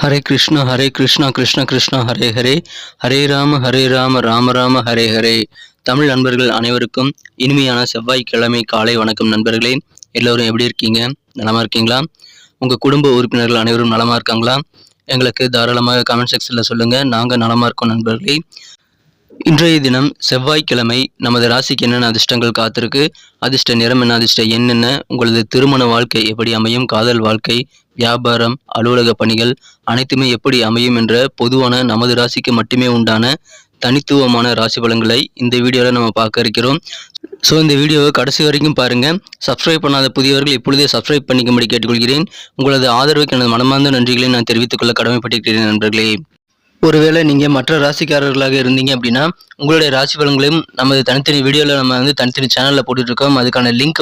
ஹரே கிருஷ்ணா கிருஷ்ண கிருஷ்ணா ஹரே ஹரே, ஹரே ராம ராம ராம ஹரே ஹரே. தமிழ் நண்பர்கள் அனைவருக்கும் இனிமையான செவ்வாய்க்கிழமை காலை வணக்கம் நண்பர்களே. எல்லோரும் எப்படி இருக்கீங்க? நலமா இருக்கீங்களா? உங்கள் குடும்ப உறுப்பினர்கள் அனைவரும் நலமா இருக்காங்களா? எங்களுக்கு தாராளமாக கமெண்ட் செக்ஷனில் சொல்லுங்கள். நாங்கள் நலமா இருக்கோம் நண்பர்களே. இன்றைய தினம் செவ்வாய்க்கிழமை. நமது ராசிக்கு என்னென்ன அதிர்ஷ்டங்கள் காத்திருக்கு, அதிர்ஷ்ட நிறம் என்ன, அதிர்ஷ்ட எண் என்ன, உங்களது திருமண வாழ்க்கை எப்படி அமையும், காதல் வாழ்க்கை, வியாபாரம், அலுவலக பணிகள் அனைத்துமே எப்படி அமையும் என்ற பொதுவான நமது ராசிக்கு மட்டுமே உண்டான தனித்துவமான ராசி பலன்களை இந்த வீடியோவில் நம்ம பார்க்க இருக்கிறோம். ஸோ இந்த வீடியோவை கடைசி வரைக்கும் பாருங்கள். சப்ஸ்கிரைப் பண்ணாத புதியவர்கள் இப்பொழுதே சப்ஸ்கிரைப் பண்ணிக்கும்படி கேட்டுக்கொள்கிறேன். உங்களது ஆதரவுக்கு எனது மனமார்ந்த நன்றிகளை நான் தெரிவித்துக் கொள்ள கடமைப்பட்டிருக்கிறேன் நண்பர்களே. ஒருவேளை நீங்கள் மற்ற ராசிக்காரர்களாக இருந்தீங்க அப்படின்னா உங்களுடைய ராசி பலன்களையும் நமது தனித்தனி வீடியோவில் நம்ம தனித்தனி சேனலில் போட்டுட்ருக்கோம். அதுக்கான லிங்க்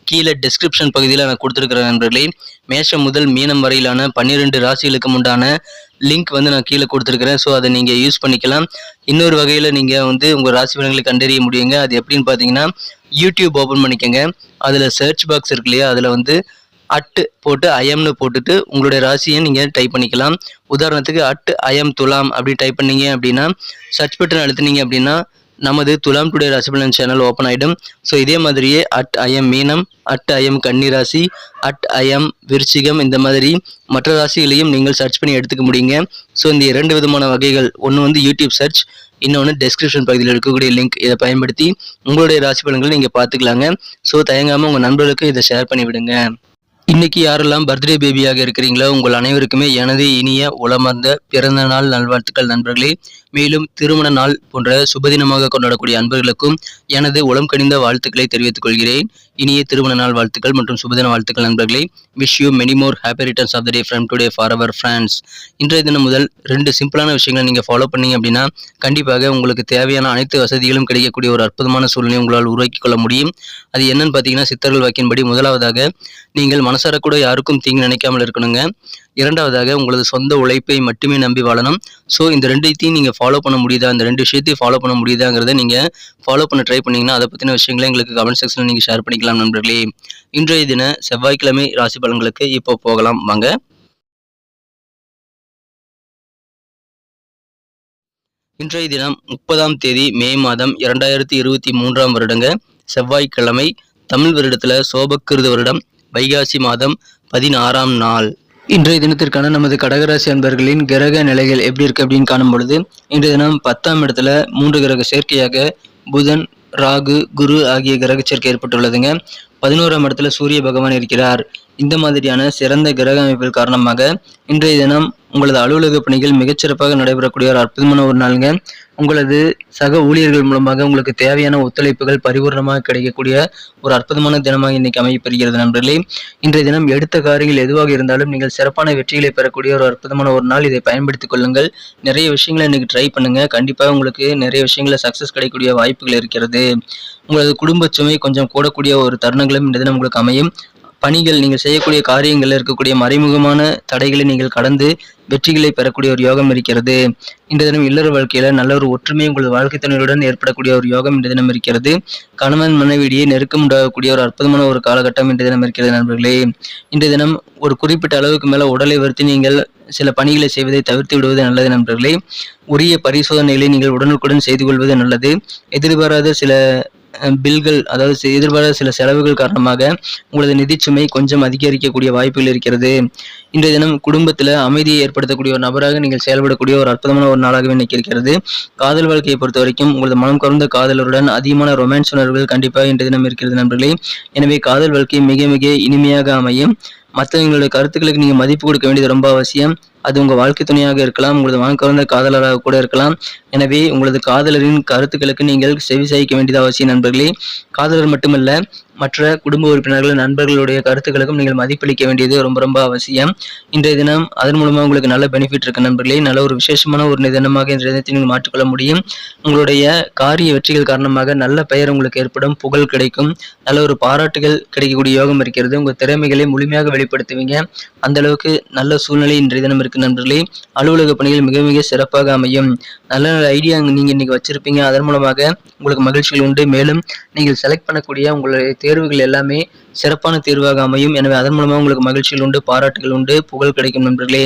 கீழே டிஸ்கிரிப்ஷன் பகுதியில் நான் கொடுத்துருக்கிறேன் நண்பர்களே. மேஷம் முதல் மீனம் வரையிலான 12 ராசிகளுக்கு உண்டான லிங்க் நான் கீழே கொடுத்துருக்கிறேன். ஸோ அதை நீங்கள் யூஸ் பண்ணிக்கலாம். இன்னொரு வகையில் நீங்கள் உங்கள் ராசி பலன்களை கண்டறிய முடியுங்க. அது எப்படின்னு பார்த்தீங்கன்னா, யூடியூப் ஓப்பன் பண்ணிக்கோங்க. அதில் சர்ச் பாக்ஸ் இருக்கு இல்லையா, அதில் அட்டு போட்டு ஐஎம்னு போட்டுட்டு உங்களுடைய ராசியை நீங்கள் டைப் பண்ணிக்கலாம். உதாரணத்துக்கு @IM துலாம் அப்படி டைப் பண்ணீங்க அப்படின்னா, சர்ச் பட்டன் அழுத்தினீங்க அப்படின்னா நமது துலாம் டுடே ராசி பலன் சேனல் ஓப்பன் ஆகிடும். ஸோ இதே மாதிரியே @IM மீனம், @IM கன்னி ராசி, @IM விருச்சிகம், இந்த மாதிரி மற்ற ராசிகளையும் நீங்கள் சர்ச் பண்ணி எடுத்துக்க முடியுங்க. ஸோ இந்த 2 விதமான வகைகள், ஒன்று யூடியூப் சர்ச், இன்னொன்று டெஸ்கிரிப்ஷன் பகுதியில் இருக்கக்கூடிய லிங்க். இதை பயன்படுத்தி உங்களுடைய ராசி பலன்களை நீங்கள் பார்த்துக்கலாங்க. ஸோ தயங்காமல் உங்கள் நண்பர்களுக்கு இதை ஷேர் பண்ணி விடுங்க. இன்னைக்கு யாரெல்லாம் பர்த்டே பேபியாக இருக்கிறீங்களோ உங்கள் அனைவருக்குமே எனது இனிய உளமார்ந்த பிறந்த நாள் நல்வாழ்த்துக்கள் நண்பர்களே. மேலும் திருமண நாள் போன்ற சுபதினமாக கொண்டாடக்கூடிய அன்பர்களுக்கும் எனது உளம் கனிந்த வாழ்த்துக்களை தெரிவித்துக் கொள்கிறேன். இனிய திருமண நாள் வாழ்த்துக்கள் மற்றும் சுபதின வாழ்த்துக்கள் நண்பர்களே. Wish you many more happy returns of the day from today for our friends. இன்றைய தினம் முதல் 2 சிம்பிளான விஷயங்களை நீங்கள் ஃபாலோ பண்ணீங்க அப்படின்னா கண்டிப்பாக உங்களுக்கு தேவையான அனைத்து வசதிகளும் கிடைக்கக்கூடிய ஒரு அற்புதமான சூழ்நிலை உங்களால் உருவாக்கி கொள்ள முடியும். அது என்னன்னு பார்த்தீங்கன்னா, சித்தர்கள் வாக்கின்படி முதலாவதாக நீங்கள் மனசார கூட யாருக்கும் தீங்கு நினைக்காமல் இருக்கணுங்க. இரண்டாவதாக உங்களது சொந்த உழைப்பை மட்டுமே நம்பி வாழணும். ஸோ இந்த 2த்தையும் நீங்கள் ஃபாலோ பண்ண முடியுதா, இந்த 2 விஷயத்தையும் ஃபாலோ பண்ண முடியுதாங்கிறத நீங்கள் ஃபாலோ பண்ண ட்ரை பண்ணிங்கன்னா அதை பற்றின விஷயங்களை எங்களுக்கு கமெண்ட் செக்ஷனில் நீங்கள் ஷேர் பண்ணிக்கலாம் நண்பர்களே. இன்றைய தின செவ்வாய்க்கிழமை ராசி பலன்களுக்கு இப்போ போகலாம் வாங்க. இன்றைய தினம் 30ஆம் தேதி மே மாதம் 2023ஆம் வருடங்க, செவ்வாய்க்கிழமை. தமிழ் வருடத்தில் சோபக்கிருத வருடம் வைகாசி மாதம் 16ஆம் நாள். இன்றைய தினத்திற்கான நமது கடகராசி அன்பர்களின் கிரக நிலைகள் எப்படி இருக்கு அப்படின்னு காணும் பொழுது, இன்றைய தினம் 10ஆம் இடத்துல 3 கிரக சேர்க்கையாக புதன், ராகு, குரு ஆகிய கிரக சேர்க்கை ஏற்பட்டுள்ளதுங்க. 11ஆம் இடத்துல சூரிய பகவான் இருக்கிறார். இந்த மாதிரியான சிறந்த கிரக அமைப்பில் காரணமாக இன்றைய தினம் உங்களது அலுவலக பணிகள் மிகச்சிறப்பாக நடைபெறக்கூடிய ஒரு அற்புதமான ஒரு நாளுங்க. உங்களது சக ஊழியர்கள் மூலமாக உங்களுக்கு தேவையான ஒத்துழைப்புகள் பரிபூர்ணமாக கிடைக்கக்கூடிய ஒரு அற்புதமான தினமாக இன்னைக்கு அமையப்பெறுகிறது நண்பர்களே. இன்றைய தினம் எடுத்த காரியங்கள் எதுவாக இருந்தாலும் நீங்கள் சிறப்பான வெற்றிகளை பெறக்கூடிய ஒரு அற்புதமான ஒரு நாள். இதை பயன்படுத்திக் கொள்ளுங்கள். நிறைய விஷயங்களை இன்னைக்கு ட்ரை பண்ணுங்க. கண்டிப்பாக உங்களுக்கு நிறைய விஷயங்களை சக்சஸ் கிடைக்கக்கூடிய வாய்ப்புகள் இருக்கிறது. உங்களது குடும்ப சுமை கொஞ்சம் கூடக்கூடிய ஒரு தருணங்களும் இந்த தினம் உங்களுக்கு அமையும். பணிகள், நீங்கள் செய்யக்கூடிய காரியங்களில் இருக்கக்கூடிய மறைமுகமான தடைகளை நீங்கள் கடந்து வெற்றிகளை பெறக்கூடிய ஒரு யோகம் இருக்கிறது. இந்த தினம் இல்லற வாழ்க்கையில நல்ல ஒரு ஒற்றுமை உங்களது வாழ்க்கை துணையுடன் ஏற்படக்கூடிய ஒரு யோகம் இந்த தினம் இருக்கிறது. கணவன் மனைவியிடையே நெருக்கம் உண்டாகக்கூடிய ஒரு அற்புதமான ஒரு காலகட்டம் இந்த தினம் இருக்கிறது நண்பர்களே. இன்றைய தினம் ஒரு குறிப்பிட்ட அளவுக்கு மேல உடலை வருத்தி நீங்கள் சில பணிகளை செய்வதை தவிர்த்து விடுவது நல்லது நண்பர்களே. உரிய பரிசோதனைகளை நீங்கள் உடனுக்குடன் செய்து கொள்வது நல்லது. எதிர்பாராத சில பில்கள், அதாவது எதிர்பாராத சில செலவுகள் காரணமாக உங்களது நிதிச்சுமை கொஞ்சம் அதிகரிக்கக்கூடிய வாய்ப்புகள் இருக்கிறது. இன்றைய தினம் குடும்பத்தில் அமைதியை ஏற்படுத்தக்கூடிய ஒரு நபராக நீங்கள் செயல்படக்கூடிய ஒரு அற்புதமான ஒரு நாளாகவே இன்னைக்கு இருக்கிறது. காதல் வாழ்க்கையை பொறுத்த வரைக்கும் உங்களது மனம் கவர்ந்த காதலருடன் அதிகமான ரொமான்ஸ் உணர்வுகள் கண்டிப்பாக இன்றைய தினம் இருக்கிறது நண்பர்களே. எனவே காதல் வாழ்க்கை மிக மிக இனிமையாக அமையும். மற்றவங்களுடைய கருத்துக்களுக்கு நீங்கள் மதிப்பு கொடுக்க வேண்டியது ரொம்ப அவசியம். அது உங்கள் வாழ்க்கை துணையாக இருக்கலாம், உங்களது மனம் கவர்ந்த காதலராக கூட இருக்கலாம். எனவே உங்களது காதலரின் கருத்துக்களுக்கு நீங்கள் செவி சாய்க்க வேண்டியது அவசியம் நண்பர்களே. காதலர் மட்டுமல்ல, மற்ற குடும்ப உறுப்பினர்கள், நண்பர்களுடைய கருத்துக்களுக்கும் நீங்கள் மதிப்பளிக்க வேண்டியது ரொம்ப ரொம்ப அவசியம். இன்றைய தினம் அதன் மூலமாக உங்களுக்கு நல்ல பெனிஃபிட் இருக்கு நண்பர்களே. நல்ல ஒரு விசேஷமான ஒரு தினமாக இன்றைய தினத்தை நீங்கள் மாற்றிக்கொள்ள முடியும். உங்களுடைய காரிய வெற்றிகள் காரணமாக நல்ல பெயர் உங்களுக்கு ஏற்படும், புகழ் கிடைக்கும், நல்ல ஒரு பாராட்டுகள் கிடைக்கக்கூடிய யோகம் இருக்கிறது. உங்கள் திறமைகளை முழுமையாக வெளிப்படுத்துவீங்க. அந்த அளவுக்கு நல்ல சூழ்நிலை இன்றைய தினம் இருக்கு நண்பர்களே. அலுவலக பணிகள் மிக மிக சிறப்பாக அமையும். நல்ல நல்ல ஐடியா நீங்க இன்னைக்கு வச்சிருப்பீங்க. அதன் மூலமாக உங்களுக்கு மகிழ்ச்சிகள் உண்டு. மேலும் நீங்கள் செலக்ட் பண்ணக்கூடிய உங்களுடைய தேர்வுகள் எல்லாமே சிறப்பான தேர்வாக அமையும். எனவே அதன் மூலமாக உங்களுக்கு மகிழ்ச்சிகள் உண்டு, பாராட்டுகள் உண்டு, புகழ் கிடைக்கும் நண்பர்களே.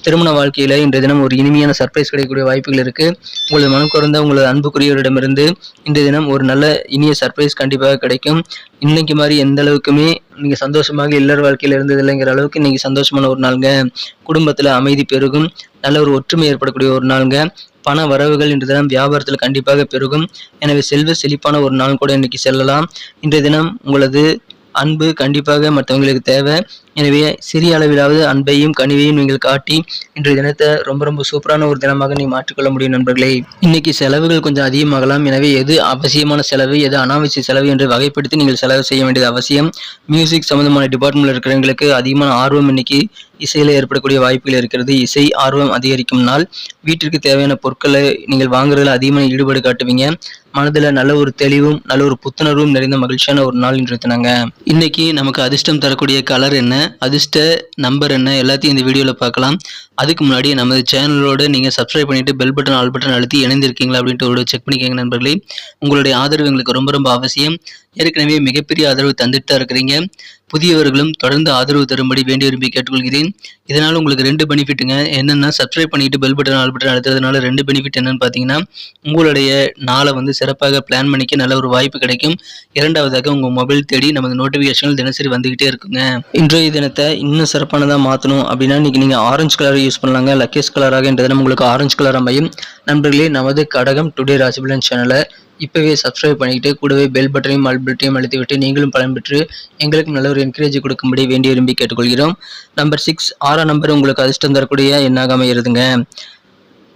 திருமண வாழ்க்கையில இன்றைய தினம் ஒரு இனிமையான சர்ப்ரைஸ் கிடைக்கக்கூடிய வாய்ப்புகள் இருக்கு. உங்களது மனம் குறைந்த உங்களது அன்புக்குரியவரிடமிருந்து இன்றைய தினம் ஒரு நல்ல இனிய சர்ப்ரைஸ் கண்டிப்பாக கிடைக்கும். இன்னைக்கு மாதிரி எந்த அளவுக்குமே நீங்க சந்தோஷமாக இல்லற வாழ்க்கையில இருந்தது இல்லைங்கிற அளவுக்கு இன்னைக்கு சந்தோஷமான ஒரு நாளுங்க. குடும்பத்துல அமைதி பெருகும், நல்ல ஒரு ஒற்றுமை ஏற்படக்கூடிய ஒரு நாளுங்க. பண வரவுகள் இன்றைய தினம் வியாபாரத்தில் கண்டிப்பாக பெருகும். எனவே செல்வ செழிப்பான ஒரு நாள் கூட இன்னைக்கு செல்லலாம். இன்றைய தினம் உங்களது அன்பு கண்டிப்பாக மற்றவங்களுக்கு தேவை. எனவே சிறிய அளவிலாவது அன்பையும் கனிவையும் நீங்கள் காட்டி இன்றைய தினத்தை ரொம்ப சூப்பரான ஒரு தினமாக நீ மாற்றிக்கொள்ள முடியும் நண்பர்களே. இன்னைக்கு செலவுகள் கொஞ்சம் அதிகமாகலாம். எனவே எது அவசியமான செலவு, எது அனாவசிய செலவு என்று வகைப்படுத்தி நீங்கள் செலவு செய்ய வேண்டியது அவசியம். மியூசிக் சம்பந்தமான டிபார்ட்மெண்ட்ல இருக்கிறவங்களுக்கு அதிகமான ஆர்வம் இன்னைக்கு இசையில ஏற்படக்கூடிய வாய்ப்புகள் இருக்கிறது. இசை ஆர்வம் அதிகரிக்கும் நாள். வீட்டிற்கு தேவையான பொருட்களை நீங்கள் வாங்குறதுல அதிகமான ஈடுபாடு காட்டுவீங்க. மனதுல நல்ல ஒரு தெளிவும் நல்ல ஒரு புத்துணர்வும் நிறைந்த மகிழ்ச்சியான ஒரு நாள் இன்று தினங்க. இன்னைக்கு நமக்கு அதிர்ஷ்டம் தரக்கூடிய கலர் என்ன, அதிர்ஷ்ட நம்பர் என்ன, எல்லாத்தையும் இந்த வீடியோல பார்க்கலாம். அதுக்கு முன்னாடி நமது சேனலோட நீங்க சப்ஸ்கிரைப் பண்ணிட்டு பெல் பட்டன் ஆல் பட்டன் அழுத்தி இணைந்திருக்கீங்களா அப்படின்ட்டு ஒரு செக் பண்ணிக்கோங்க நண்பர்களே. உங்களுடைய ஆதரவு எங்களுக்கு ரொம்ப அவசியம். ஏற்கனவே மிகப்பெரிய ஆதரவு தந்துட்டு தான் இருக்கிறீங்க. புதியவர்களும் தொடர்ந்து ஆதரவு தரும்படி வேண்டி விரும்பி கேட்டுக்கொள்கிறேன். இதனால உங்களுக்கு 2 பெனிஃபிட்டுங்க. என்னன்னா, சப்ஸ்கிரைப் பண்ணிட்டு பெல் பட்டன் ஆல் பட்டன் அழுத்துறதுனால 2 பெனிஃபிட் என்னன்னு பார்த்தீங்கன்னா, உங்களுடைய நாளை சிறப்பாக பிளான் பண்ணிக்க நல்ல ஒரு வாய்ப்பு கிடைக்கும். இரண்டாவதாக உங்க மொபைல் தேடி நமது நோட்டிஃபிகேஷன்கள் தினசரி வந்துகிட்டே இருக்குங்க. இன்றைய தினத்தை இன்னும் சிறப்பானதாக மாற்றணும் அப்படின்னா இன்னைக்கு நீங்க ஆரஞ்சு கலரை யூஸ் பண்ணலாங்க. லக்கேஸ் கலராக இன்றைய தினம் உங்களுக்கு ஆரஞ்சு கலர் அமையும். நண்பர்களே, நமது கடகம் டுடே ராசிபலன் சேனலை இப்பவே சப்ஸ்கிரைப் பண்ணிக்கிட்டு கூடவே பெல் பட்டனையும் ஆல் பட்டனையும் அழுத்தி விட்டு நீங்களும் பலன் பெற்று எங்களுக்கும் நல்ல ஒரு என்கரேஜ் கொடுக்கும்படி வேண்டி விரும்பி கேட்டுக்கொள்கிறோம். நம்பர் 6 6ஆம் நம்பர் உங்களுக்கு அதிர்ஷ்டம் தரக்கூடிய எண்ணாக அமைகிறதுங்க.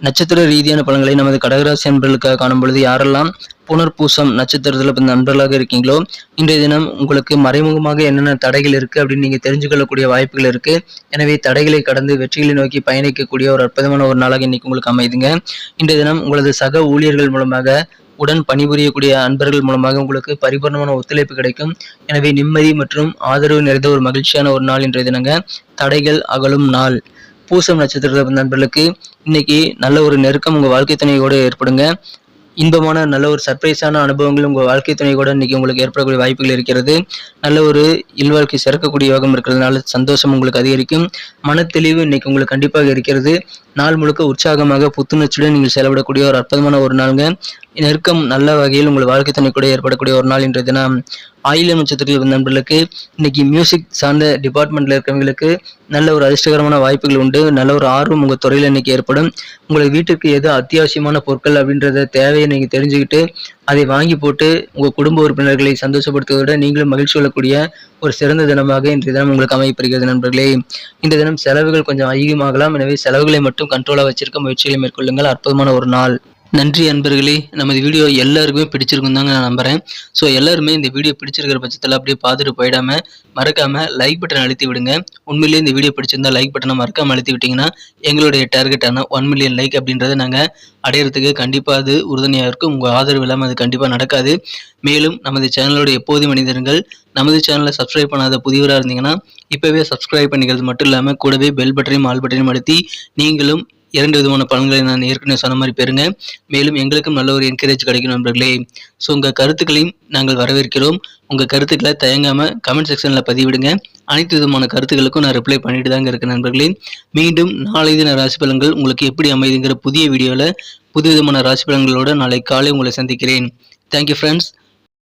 நட்சத்திர ரீதியான பலன்களை நமது கடகராசி நண்பர்களுக்காக காணும் பொழுது யாரெல்லாம் புனர்பூசம் நட்சத்திரத்தில் நண்பர்களாக இருக்கீங்களோ இன்றைய தினம் உங்களுக்கு மறைமுகமாக என்னென்ன தடைகள் இருக்கு அப்படின்னு நீங்க தெரிஞ்சுக்கொள்ளக்கூடிய வாய்ப்புகள் இருக்கு. எனவே தடைகளை கடந்து வெற்றிகளை நோக்கி பயணிக்கக்கூடிய ஒரு அற்புதமான ஒரு நாளாக இன்னைக்கு உங்களுக்கு அமைதுங்க. இன்றைய தினம் உங்களது சக ஊழியர்கள் மூலமாக உடன் பணிபுரியக்கூடிய அன்பர்கள் மூலமாக உங்களுக்கு பரிபூர்ணமான ஒத்துழைப்பு கிடைக்கும். எனவே நிம்மதி மற்றும் ஆதரவு நிறைந்த ஒரு மகிழ்ச்சியான ஒரு நாள் இன்றைய தினங்க. தடைகள் அகலும் நாள். பூசம் நட்சத்திர நண்பர்களுக்கு இன்னைக்கு நல்ல ஒரு நெருக்கம் உங்க வாழ்க்கை துணையோடு ஏற்படுங்க. இன்பமான நல்ல ஒரு சர்ப்ரைஸான அனுபவங்கள் உங்கள் வாழ்க்கை துணை கூட இன்னைக்கு உங்களுக்கு ஏற்படக்கூடிய வாய்ப்புகள் இருக்கிறது. நல்ல ஒரு இல்வாழ்க்கை சிறக்கக்கூடிய யோகம் இருக்கிறதுனால சந்தோஷம் உங்களுக்கு அதிகரிக்கும். மனத்தெளிவு இன்னைக்கு உங்களுக்கு கண்டிப்பாக இருக்கிறது. நாள் முழுக்க உற்சாகமாக புத்துணர்ச்சியுடன் நீங்கள் செலவிடக்கூடிய ஒரு அற்புதமான ஒரு நாளுங்க. நெருக்கம் நல்ல வகையில் உங்கள் வாழ்க்கை துணை கூட ஏற்படக்கூடிய ஒரு நாள் இன்றைய தினம். ஆயில்யம் நட்சத்திரத்தில் நண்பர்களுக்கு இன்னைக்கு மியூசிக் சார்ந்த டிபார்ட்மெண்ட்ல இருக்கிறவங்களுக்கு நல்ல ஒரு அதிர்ஷ்டகரமான வாய்ப்புகள் உண்டு. நல்ல ஒரு ஆர்வம் உங்க துறையில இன்னைக்கு ஏற்படும். உங்களுக்கு வீட்டுக்கு எது அத்தியாவசியமான பொருட்கள் அப்படின்றத தேவையை நீங்க தெரிஞ்சுக்கிட்டு அதை வாங்கி போட்டு உங்க குடும்ப உறுப்பினர்களை சந்தோஷப்படுத்துவதை நீங்களும் மகிழ்ச்சி கொள்ளக்கூடிய ஒரு சிறந்த தினமாக இன்றைய தினம் உங்களுக்கு அமையப்படுகிறது நண்பர்களே. இந்த தினம் செலவுகள் கொஞ்சம் அதிகமாகலாம். எனவே செலவுகளை மட்டும் கண்ட்ரோலா வச்சிருக்க முயற்சிகளை மேற்கொள்ளுங்கள். அற்புதமான ஒரு நாள். நன்றி அன்பர்களே. நமது வீடியோ எல்லாருக்குமே பிடிச்சிருக்கும் தாங்க நான் நம்புறேன். ஸோ எல்லாருமே இந்த வீடியோ பிடிச்சிருக்கிற பட்சத்தில் அப்படியே பார்த்துட்டு போயிடாம மறக்காம லைக் பட்டன் அழுத்தி விடுங்க. உண்மையிலேயே இந்த வீடியோ பிடிச்சிருந்தா லைக் பட்டனை மறக்காம அழுத்தி விட்டீங்கன்னா எங்களுடைய டார்கெட்டான 1 மில்லியன் லைக் அப்படின்றத நாங்கள் அடையிறதுக்கு கண்டிப்பாக அது உறுதுணையாக இருக்கும். உங்கள் ஆதரவு இல்லாமல் அது கண்டிப்பாக நடக்காது. மேலும் நமது சேனலோட எப்போதும் மனிதர்கள் நமது சேனலை சப்ஸ்கிரைப் பண்ணாத புதியவராக இருந்தீங்கன்னா இப்போவே சப்ஸ்கிரைப் பண்ணிக்கிறது மட்டும் இல்லாமல் கூடவே பெல் பட்டனையும் ஆல் பட்டனையும் அழுத்தி நீங்களும் 2 விதமான பலன்களை நான் ஏற்கனவே சொன்ன மாதிரி பெறுங்க. மேலும் எங்களுக்கும் நல்ல ஒரு என்கரேஜ் கிடைக்கும் நண்பர்களே. ஸோ உங்கள் கருத்துக்களையும் நாங்கள் வரவேற்கிறோம். உங்கள் கருத்துக்களை தயங்காமல் கமெண்ட் செக்ஷனில் பதிவிடுங்க. அனைத்து விதமான கருத்துக்களுக்கும் நான் ரிப்ளை பண்ணிட்டு தாங்க இருக்கேன் நண்பர்களே. மீண்டும் நாளை தின ராசி பலன்கள் உங்களுக்கு எப்படி அமைதுங்கிற புதிய வீடியோவில் புது விதமான ராசி பலன்களோடு நாளை காலை உங்களை சந்திக்கிறேன். Thank you friends.